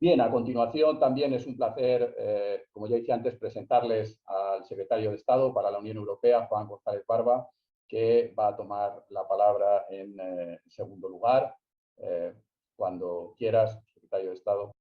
Bien, a continuación también es un placer, como ya dije antes, presentarles al secretario de Estado para la Unión Europea, Juan González Barba, que va a tomar la palabra en segundo lugar. Cuando quieras, secretario de Estado.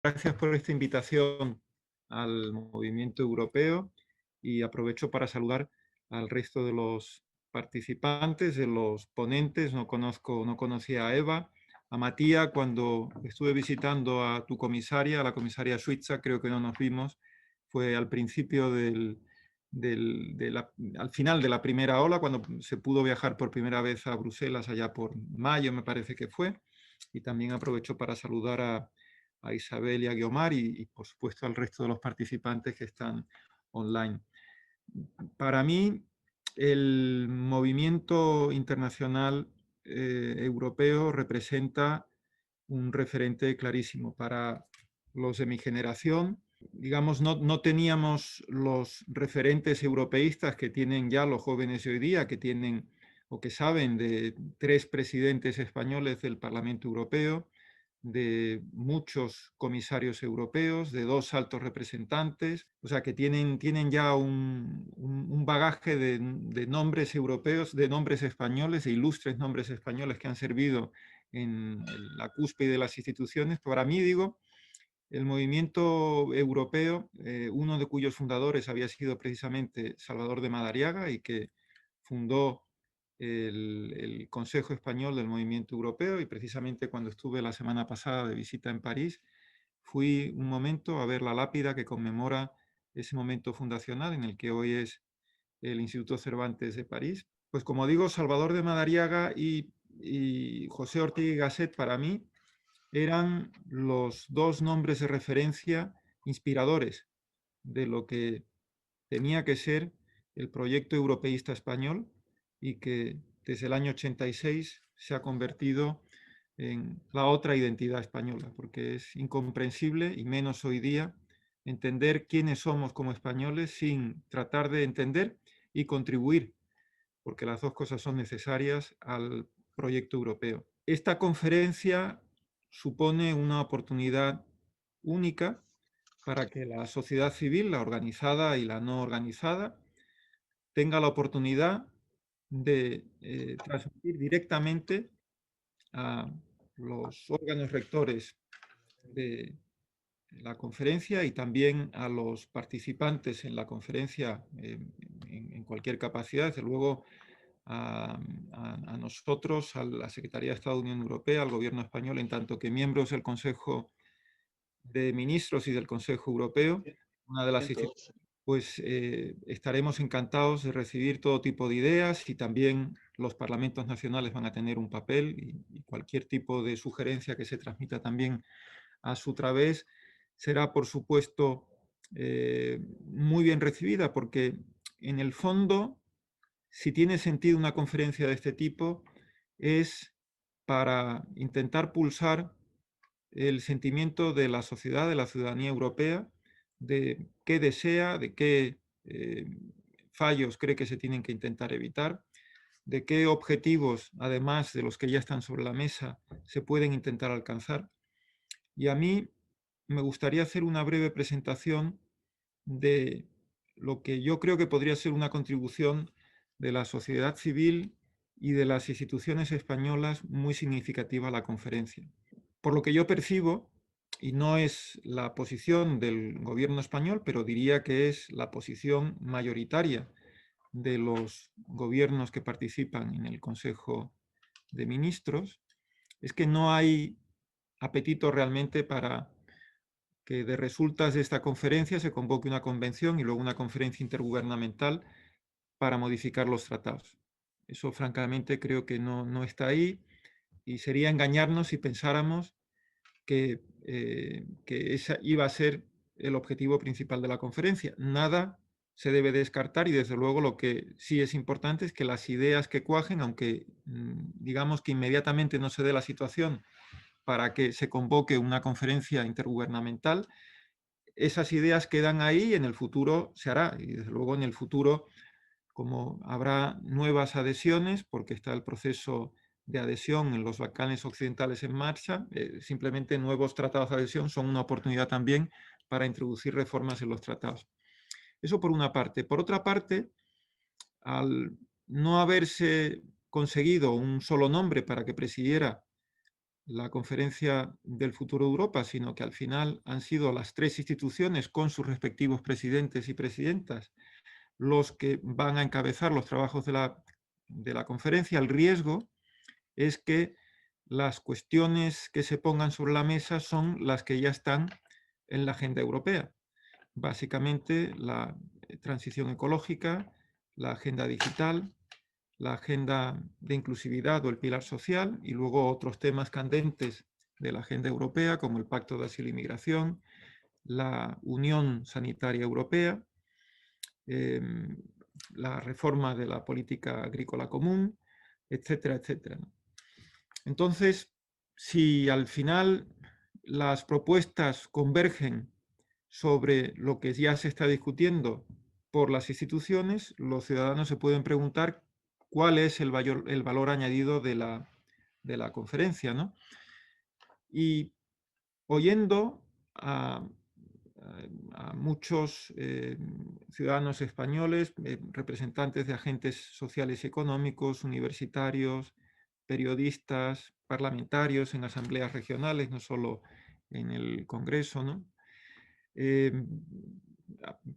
Gracias por esta invitación al movimiento europeo y aprovecho para saludar al resto de los participantes, de los ponentes. No conocía a Eva, a Matías cuando estuve visitando a tu comisaria, a la comisaria Suiza, creo que no nos vimos, fue al principio al final de la primera ola, cuando se pudo viajar por primera vez a Bruselas, allá por mayo me parece que fue, y también aprovecho para saludar a Isabel y a Guiomar y, por supuesto, al resto de los participantes que están online. Para mí, el movimiento internacional europeo representa un referente clarísimo para los de mi generación. Digamos, no teníamos los referentes europeístas que tienen ya los jóvenes de hoy día, que tienen o que saben de 3 presidentes españoles del Parlamento Europeo, de muchos comisarios europeos, de 2 altos representantes, o sea que tienen ya un bagaje de nombres europeos, de nombres españoles, de ilustres nombres españoles que han servido en la cúspide de las instituciones. Para mí, digo, el movimiento europeo, uno de cuyos fundadores había sido precisamente Salvador de Madariaga y que fundó el Consejo Español del Movimiento Europeo, y precisamente cuando estuve la semana pasada de visita en París, fui un momento a ver la lápida que conmemora ese momento fundacional en el que hoy es el Instituto Cervantes de París. Pues como digo, Salvador de Madariaga y José Ortega y Gasset para mí eran los 2 nombres de referencia inspiradores de lo que tenía que ser el proyecto europeísta español y que desde el año 86 se ha convertido en la otra identidad española, porque es incomprensible, y menos hoy día, entender quiénes somos como españoles sin tratar de entender y contribuir, porque las 2 cosas son necesarias al proyecto europeo. Esta conferencia supone una oportunidad única para que la sociedad civil, la organizada y la no organizada, tenga la oportunidad de transmitir directamente a los órganos rectores de la conferencia y también a los participantes en la conferencia en cualquier capacidad, desde luego a nosotros, a la Secretaría de Estado de la Unión Europea, al Gobierno español, en tanto que miembros del Consejo de Ministros y del Consejo Europeo, una de las instituciones, pues estaremos encantados de recibir todo tipo de ideas, y también los parlamentos nacionales van a tener un papel, y cualquier tipo de sugerencia que se transmita también a su través será, por supuesto, muy bien recibida, porque en el fondo, si tiene sentido una conferencia de este tipo, es para intentar pulsar el sentimiento de la sociedad, de la ciudadanía europea, de qué desea, de qué fallos cree que se tienen que intentar evitar, de qué objetivos, además de los que ya están sobre la mesa, se pueden intentar alcanzar. Y a mí me gustaría hacer una breve presentación de lo que yo creo que podría ser una contribución de la sociedad civil y de las instituciones españolas muy significativa a la conferencia. Por lo que yo percibo, y no es la posición del gobierno español, pero diría que es la posición mayoritaria de los gobiernos que participan en el Consejo de Ministros, es que no hay apetito realmente para que de resultas de esta conferencia se convoque una convención y luego una conferencia intergubernamental para modificar los tratados. Eso francamente creo que no está ahí, y sería engañarnos si pensáramos que ese iba a ser el objetivo principal de la conferencia. Nada se debe descartar, y desde luego lo que sí es importante es que las ideas que cuajen, aunque digamos que inmediatamente no se dé la situación para que se convoque una conferencia intergubernamental, esas ideas quedan ahí y en el futuro se hará. Y desde luego en el futuro, como habrá nuevas adhesiones, porque está el proceso de adhesión en los Balcanes occidentales en marcha. Simplemente nuevos tratados de adhesión son una oportunidad también para introducir reformas en los tratados. Eso por una parte. Por otra parte, al no haberse conseguido un solo nombre para que presidiera la Conferencia del Futuro de Europa, sino que al final han sido las tres instituciones con sus respectivos presidentes y presidentas los que van a encabezar los trabajos de la conferencia, el riesgo es que las cuestiones que se pongan sobre la mesa son las que ya están en la agenda europea. Básicamente la transición ecológica, la agenda digital, la agenda de inclusividad o el pilar social y luego otros temas candentes de la agenda europea como el Pacto de Asilo y Migración, la Unión Sanitaria Europea, la reforma de la política agrícola común, etcétera, etcétera. Entonces, si al final las propuestas convergen sobre lo que ya se está discutiendo por las instituciones, los ciudadanos se pueden preguntar cuál es el valor añadido de la conferencia, ¿no? Y oyendo a muchos ciudadanos españoles, representantes de agentes sociales y económicos, universitarios, periodistas, parlamentarios en asambleas regionales, no solo en el Congreso, ¿no?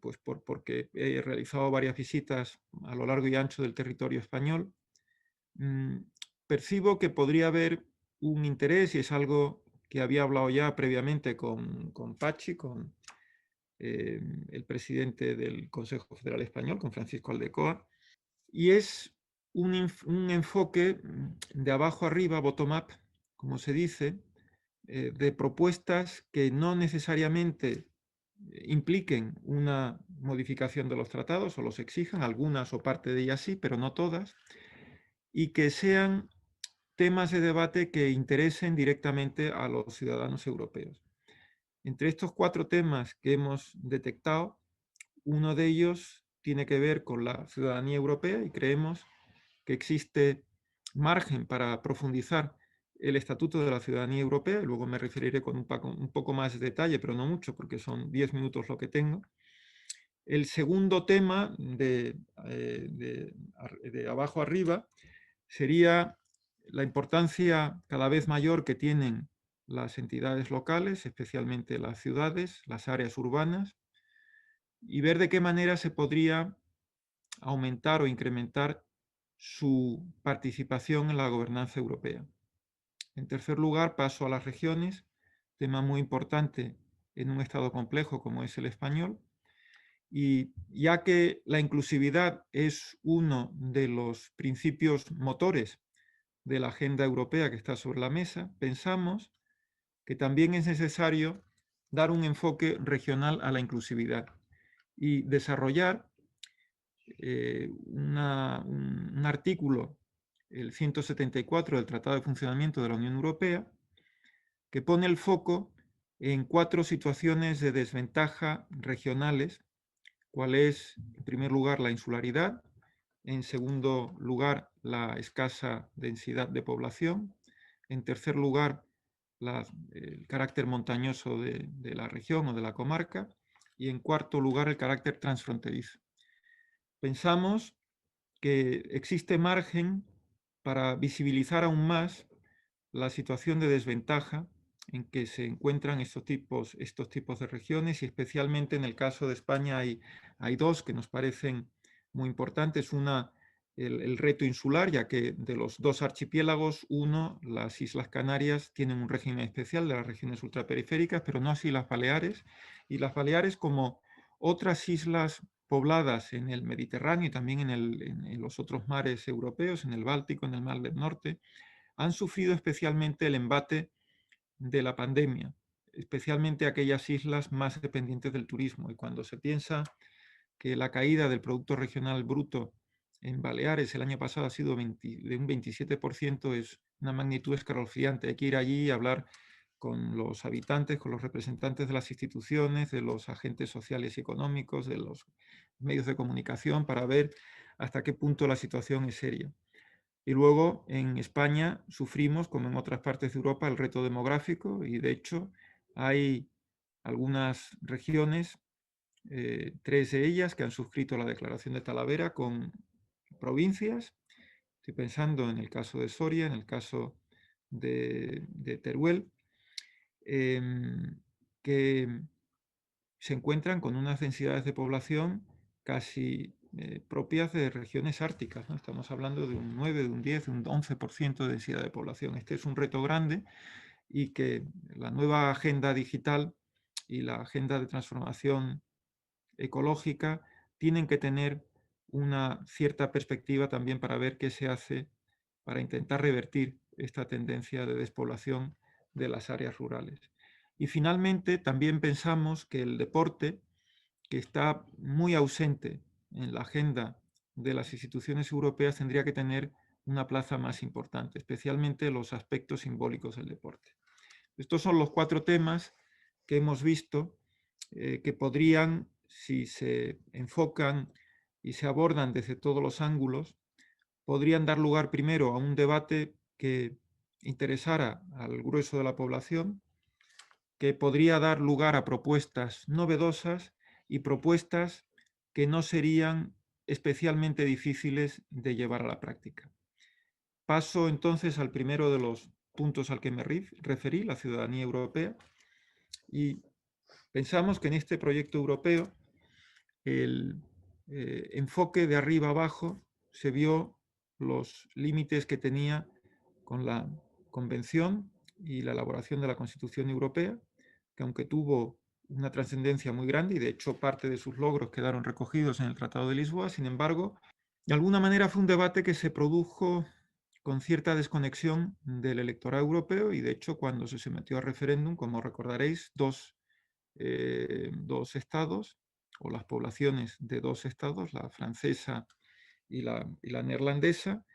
Pues porque he realizado varias visitas a lo largo y ancho del territorio español, percibo que podría haber un interés, y es algo que había hablado ya previamente con Pachi, con el presidente del Consejo Federal Español, con Francisco Aldecoa, y es un enfoque de abajo arriba, bottom-up, como se dice, de propuestas que no necesariamente impliquen una modificación de los tratados o los exijan, algunas o parte de ellas sí, pero no todas, y que sean temas de debate que interesen directamente a los ciudadanos europeos. Entre estos 4 temas que hemos detectado, uno de ellos tiene que ver con la ciudadanía europea y creemos que existe margen para profundizar el Estatuto de la Ciudadanía Europea, y luego me referiré con un poco más de detalle, pero no mucho, porque son 10 minutos lo que tengo. El segundo tema de abajo arriba sería la importancia cada vez mayor que tienen las entidades locales, especialmente las ciudades, las áreas urbanas, y ver de qué manera se podría aumentar o incrementar su participación en la gobernanza europea. En tercer lugar, paso a las regiones, tema muy importante en un Estado complejo como es el español, y ya que la inclusividad es uno de los principios motores de la agenda europea que está sobre la mesa, pensamos que también es necesario dar un enfoque regional a la inclusividad y desarrollar un artículo, el 174 del Tratado de Funcionamiento de la Unión Europea, que pone el foco en 4 situaciones de desventaja regionales, cuál es, en primer lugar, la insularidad, en segundo lugar, la escasa densidad de población, en tercer lugar, el carácter montañoso de la región o de la comarca, y en cuarto lugar, el carácter transfronterizo. Pensamos que existe margen para visibilizar aún más la situación de desventaja en que se encuentran estos tipos de regiones, y especialmente en el caso de España hay 2 que nos parecen muy importantes. Una, el reto insular, ya que de los 2 archipiélagos, uno, las Islas Canarias, tienen un régimen especial de las regiones ultraperiféricas, pero no así las Baleares, y las Baleares, como otras islas pobladas en el Mediterráneo y también en los otros mares europeos, en el Báltico, en el Mar del Norte, han sufrido especialmente el embate de la pandemia, especialmente aquellas islas más dependientes del turismo. Y cuando se piensa que la caída del Producto Regional Bruto en Baleares el año pasado ha sido de un 27%, es una magnitud escalofriante. Hay que ir allí y hablar con los habitantes, con los representantes de las instituciones, de los agentes sociales y económicos, de los medios de comunicación, para ver hasta qué punto la situación es seria. Y luego en España sufrimos, como en otras partes de Europa, el reto demográfico y de hecho hay algunas regiones, 3 de ellas, que han suscrito la Declaración de Talavera con provincias. Estoy pensando en el caso de Soria, en el caso de Teruel, que se encuentran con unas densidades de población casi propias de regiones árticas, ¿no? Estamos hablando de un 9, de un 10, de un 11% de densidad de población. Este es un reto grande y que la nueva agenda digital y la agenda de transformación ecológica tienen que tener una cierta perspectiva también para ver qué se hace para intentar revertir esta tendencia de despoblación de las áreas rurales. Y finalmente también pensamos que el deporte, que está muy ausente en la agenda de las instituciones europeas, tendría que tener una plaza más importante, especialmente los aspectos simbólicos del deporte. Estos son los 4 temas que hemos visto que podrían, si se enfocan y se abordan desde todos los ángulos, podrían dar lugar primero a un debate que interesara al grueso de la población, que podría dar lugar a propuestas novedosas y propuestas que no serían especialmente difíciles de llevar a la práctica. Paso entonces al primero de los puntos al que me referí, la ciudadanía europea, y pensamos que en este proyecto europeo el enfoque de arriba abajo se vio los límites que tenía con la Convención y la elaboración de la Constitución Europea, que aunque tuvo una trascendencia muy grande y de hecho parte de sus logros quedaron recogidos en el Tratado de Lisboa, sin embargo, de alguna manera fue un debate que se produjo con cierta desconexión del electorado europeo y de hecho cuando se sometió a referéndum, como recordaréis, dos estados o las poblaciones de 2 estados, la francesa y la neerlandesa,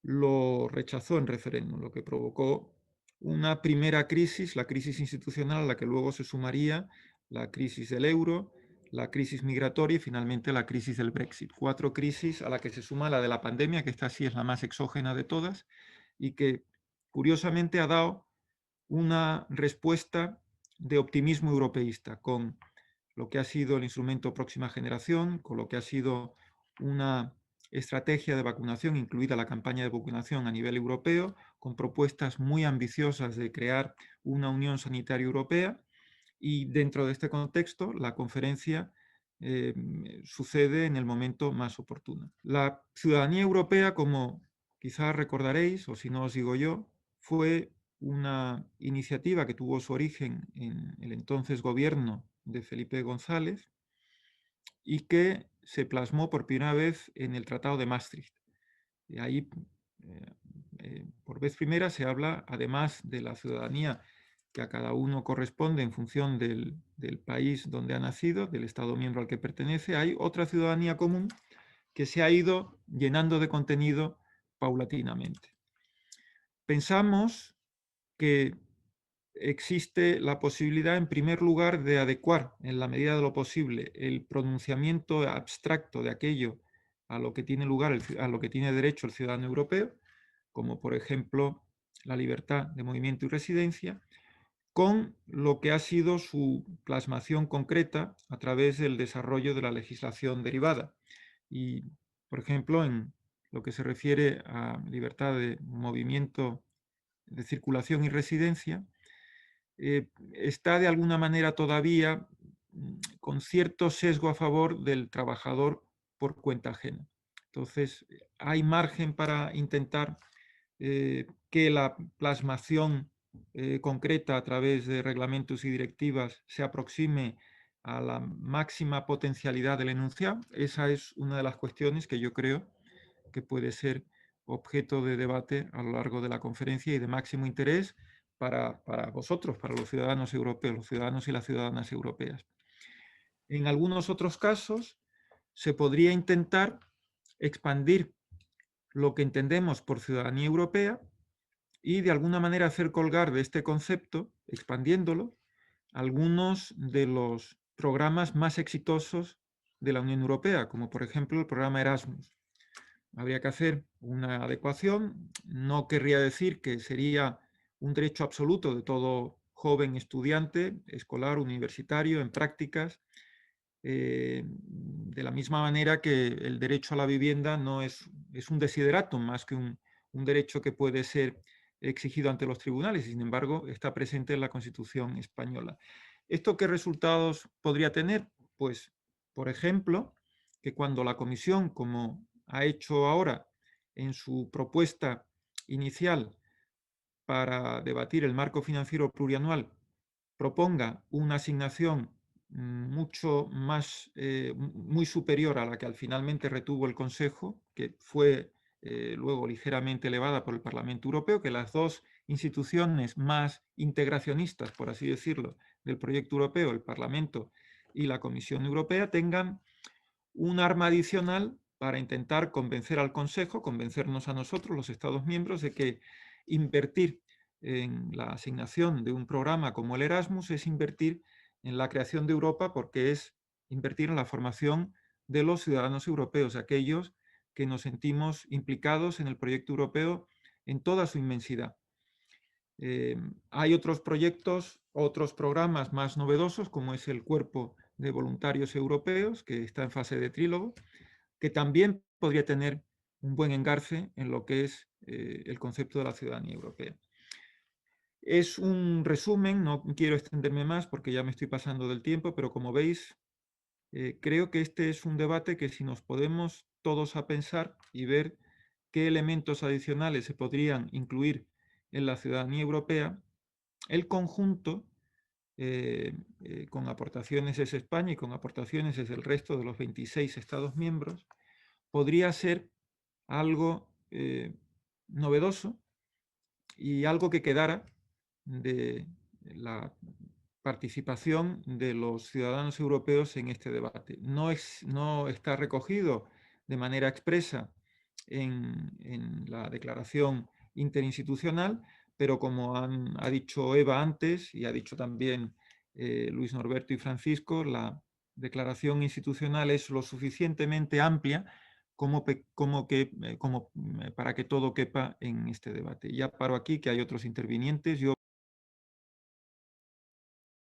lo rechazó en referéndum, lo que provocó una primera crisis, la crisis institucional, a la que luego se sumaría la crisis del euro, la crisis migratoria y finalmente la crisis del Brexit. 4 crisis a la que se suma la de la pandemia, que esta sí es la más exógena de todas y que curiosamente ha dado una respuesta de optimismo europeísta con lo que ha sido el instrumento Próxima Generación, con lo que ha sido una estrategia de vacunación, incluida la campaña de vacunación a nivel europeo, con propuestas muy ambiciosas de crear una Unión Sanitaria Europea y dentro de este contexto la conferencia sucede en el momento más oportuno. La ciudadanía europea, como quizás recordaréis, o si no os digo yo, fue una iniciativa que tuvo su origen en el entonces gobierno de Felipe González y que se plasmó por primera vez en el Tratado de Maastricht. Y ahí, por vez primera, se habla, además de la ciudadanía que a cada uno corresponde en función del país donde ha nacido, del Estado miembro al que pertenece, hay otra ciudadanía común que se ha ido llenando de contenido paulatinamente. Pensamos que existe la posibilidad, en primer lugar, de adecuar, en la medida de lo posible, el pronunciamiento abstracto de aquello a lo que tiene lugar, a lo que tiene derecho el ciudadano europeo, como por ejemplo la libertad de movimiento y residencia, con lo que ha sido su plasmación concreta a través del desarrollo de la legislación derivada. Y, por ejemplo, en lo que se refiere a libertad de movimiento, de circulación y residencia, está de alguna manera todavía con cierto sesgo a favor del trabajador por cuenta ajena. Entonces, hay margen para intentar que la plasmación concreta a través de reglamentos y directivas se aproxime a la máxima potencialidad del enunciado. Esa es una de las cuestiones que yo creo que puede ser objeto de debate a lo largo de la conferencia y de máximo interés para vosotros, para los ciudadanos europeos, los ciudadanos y las ciudadanas europeas. En algunos otros casos se podría intentar expandir lo que entendemos por ciudadanía europea y de alguna manera hacer colgar de este concepto, expandiéndolo, algunos de los programas más exitosos de la Unión Europea, como por ejemplo el programa Erasmus. habría que hacer una adecuación. No querría decir que sería un derecho absoluto de todo joven estudiante, escolar, universitario, en prácticas, de la misma manera que el derecho a la vivienda no es un desideratum más que un derecho que puede ser exigido ante los tribunales y, sin embargo, está presente en la Constitución española. ¿Esto qué resultados podría tener? Pues, por ejemplo, que cuando la Comisión, como ha hecho ahora en su propuesta inicial para debatir el marco financiero plurianual, proponga una asignación mucho más, muy superior a la que al finalmente retuvo el Consejo, que fue luego ligeramente elevada por el Parlamento Europeo, que las dos instituciones más integracionistas, por así decirlo, del proyecto europeo, el Parlamento y la Comisión Europea, tengan un arma adicional para intentar convencer al Consejo, convencernos a nosotros, los Estados miembros, de que invertir en la asignación de un programa como el Erasmus es invertir en la creación de Europa, porque es invertir en la formación de los ciudadanos europeos, aquellos que nos sentimos implicados en el proyecto europeo en toda su inmensidad. Hay otros proyectos, otros programas más novedosos, como es el Cuerpo de Voluntarios Europeos, que está en fase de trílogo, que también podría tener un buen engarce en lo que es el concepto de la ciudadanía europea. Es un resumen, no quiero extenderme más porque ya me estoy pasando del tiempo, pero como veis, creo que este es un debate que si nos podemos todos a pensar y ver qué elementos adicionales se podrían incluir en la ciudadanía europea, el conjunto, con aportaciones desde España y con aportaciones desde el resto de los 26 Estados miembros, podría ser algo novedoso y algo que quedara de la participación de los ciudadanos europeos en este debate. No está recogido de manera expresa en la declaración interinstitucional, pero como ha dicho Eva antes y ha dicho también Luis Norberto y Francisco, la declaración institucional es lo suficientemente amplia para que todo quepa en este debate. Ya paro aquí, que hay otros intervinientes. Yo